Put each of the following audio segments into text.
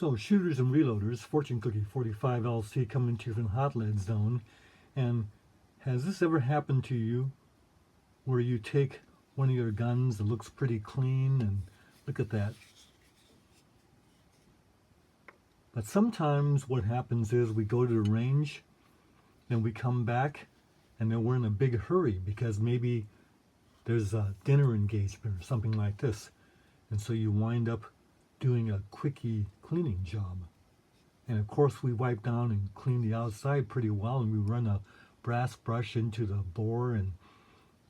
So shooters and reloaders, Fortune Cookie 45 LC coming to you from the hot lead zone. And has this ever happened to you where you take one of your guns that looks pretty clean and look at that? But sometimes what happens is we go to the range and we come back and then we're in a big hurry because maybe there's a dinner engagement or something like this. And so you wind up doing a quickie cleaning job. And of course we wipe down and clean the outside pretty well, and we run a brass brush into the bore and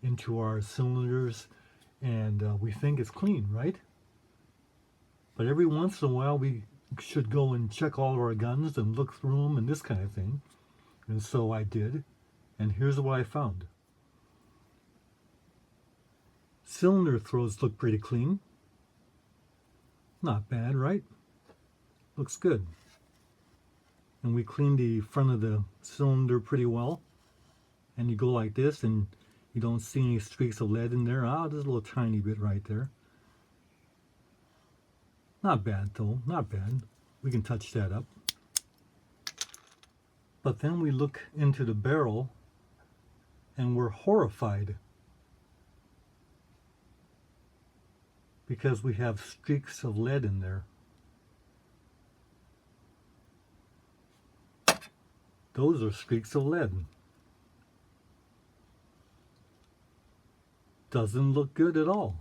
into our cylinders, and we think it's clean, right? But every once in a while we should go and check all of our guns and look through them and this kind of thing. And so I did, and here's what I found. Cylinder throws look pretty clean. Not bad, right? Looks good. And we cleaned the front of the cylinder pretty well. And you go like this and you don't see any streaks of lead in there. Ah, there's a little tiny bit right there. Not bad though, not bad. We can touch that up. But then we look into the barrel and we're horrified because we have streaks of lead in there. Those are streaks of lead. Doesn't look good at all.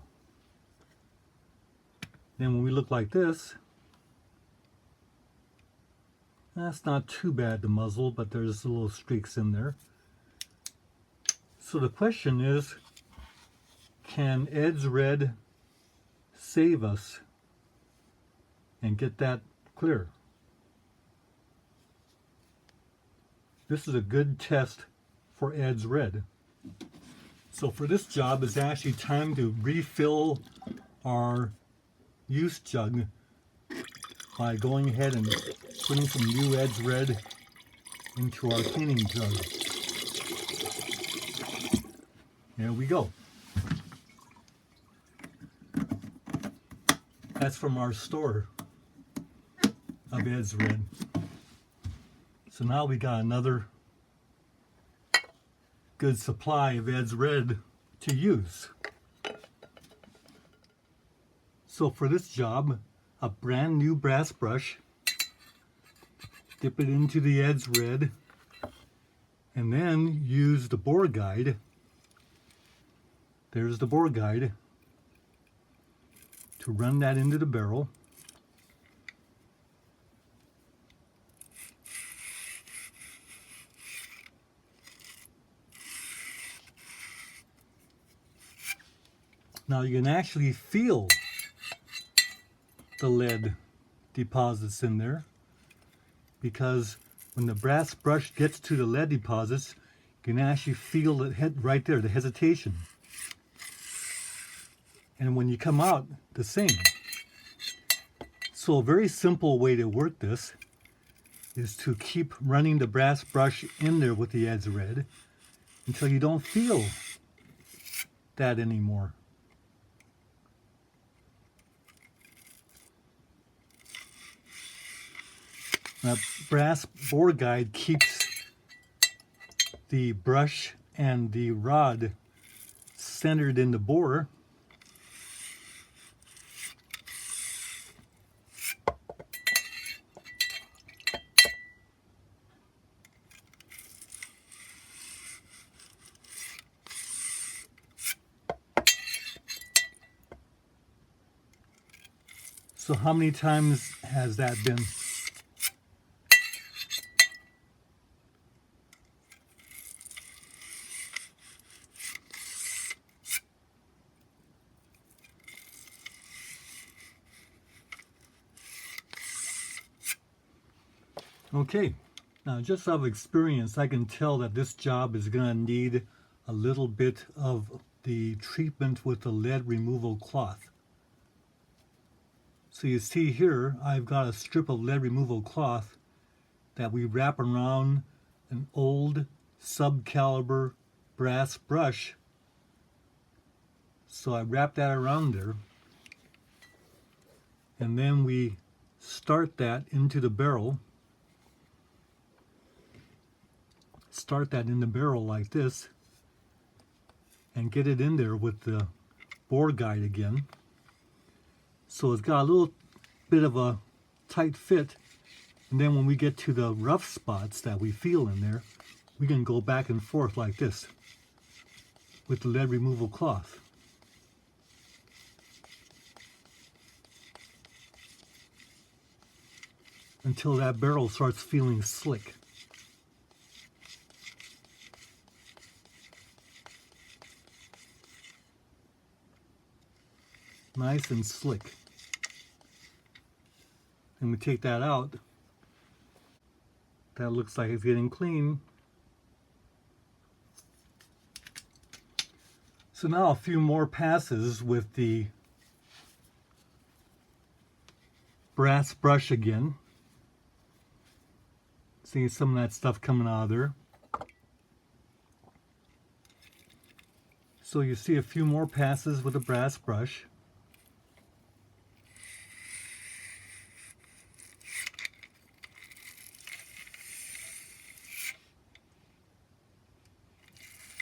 Then when we look like this, that's not too bad, the muzzle, but there's little streaks in there. So the question is, can Ed's Red save us and get that clear? This is a good test for Ed's Red. So for this job, it's actually time to refill our use jug by going ahead and putting some new Ed's Red into our cleaning jug. There we go. That's from our store of Ed's Red. So now we got another good supply of Ed's Red to use. So for this job, a brand new brass brush, dip it into the Ed's Red, and then use the bore guide. There's the bore guide to run that into the barrel. Now you can actually feel the lead deposits in there, because when the brass brush gets to the lead deposits, you can actually feel it right there, the hesitation. And when you come out, the same. So a very simple way to work this is to keep running the brass brush in there with the Ed's Red until you don't feel that anymore. That brass bore guide keeps the brush and the rod centered in the bore. So how many times has that been? Okay, now just out of experience, I can tell that this job is going to need a little bit of the treatment with the lead removal cloth. So you see here, I've got a strip of lead removal cloth that we wrap around an old sub-caliber brass brush. So I wrap that around there, and then we start that into the barrel. Start that in the barrel like this and get it in there with the bore guide again. So it's got a little bit of a tight fit, and then when we get to the rough spots that we feel in there, we can go back and forth like this with the lead removal cloth. Until that barrel starts feeling slick. Nice and slick. And we take that out. That looks like it's getting clean. So now a few more passes with the brass brush again. See some of that stuff coming out of there. So you see a few more passes with a brass brush.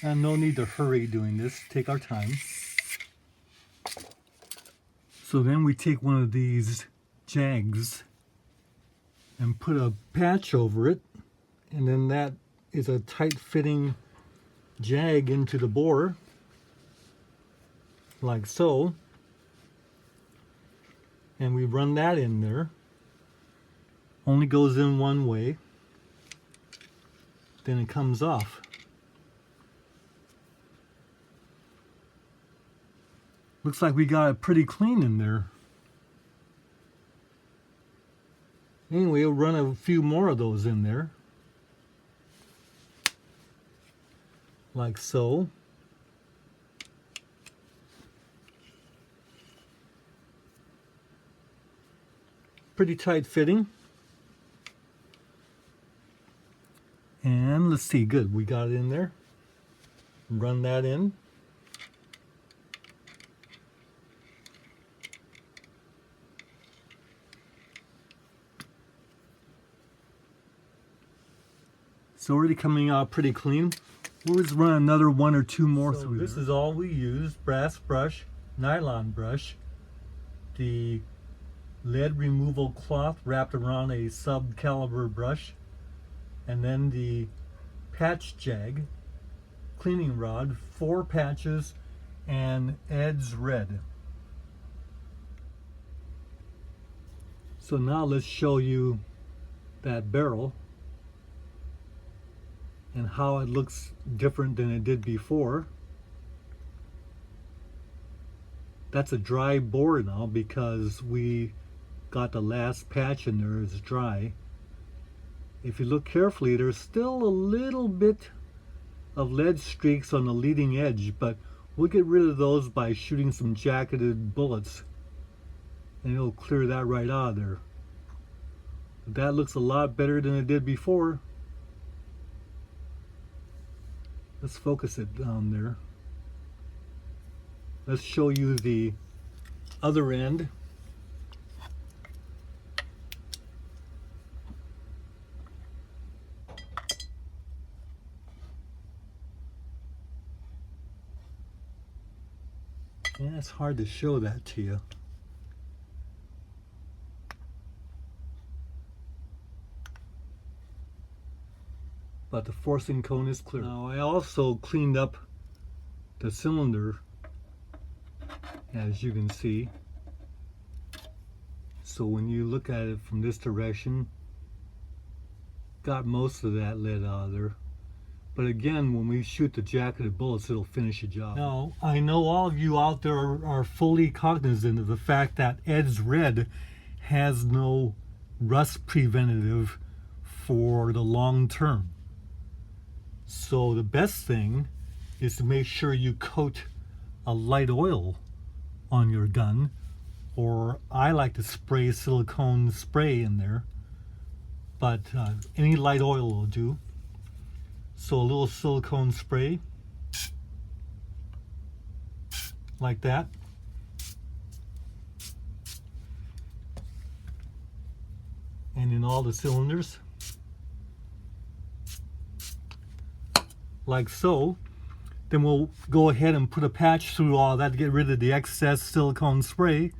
And no need to hurry doing this, take our time. So then we take one of these jags and put a patch over it, and then that is a tight fitting jag into the bore, like so. And we run that in there. Only goes in one way, then it comes off. Looks like we got it pretty clean in there. Anyway, we'll run a few more of those in there. Like so. Pretty tight fitting. And let's see, good, we got it in there. Run that in. It's already coming out pretty clean. We'll just run another one or two more through. This is all we use: brass brush, nylon brush, the lead removal cloth wrapped around a sub-caliber brush, and then the patch jag, cleaning rod, 4 patches, and Ed's red. So now let's show you that barrel and how it looks different than it did before. That's a dry bore now because we got the last patch in there is dry. If you look carefully, there's still a little bit of lead streaks on the leading edge, but we'll get rid of those by shooting some jacketed bullets, and it'll clear that right out of there. But that looks a lot better than it did before. Let's focus it down there. Let's show you the other end. Yeah, it's hard to show that to you. But the forcing cone is clear. Now I also cleaned up the cylinder, as you can see. So when you look at it from this direction, got most of that lead out of there. But again, when we shoot the jacketed bullets, it'll finish the job. Now, I know all of you out there are fully cognizant of the fact that Ed's Red has no rust preventative for the long term. So the best thing is to make sure you coat a light oil on your gun, or I like to spray silicone spray in there, but any light oil will do. So a little silicone spray, like that. and in all the cylinders, like so. Then we'll go ahead and put a patch through all that to get rid of the excess silicone spray,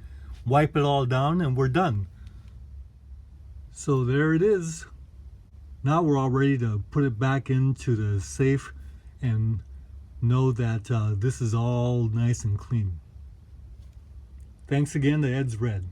wipe it all down, and we're done. So there it is. Now we're all ready to put it back into the safe and know that this is all nice and clean. Thanks again to Ed's Red.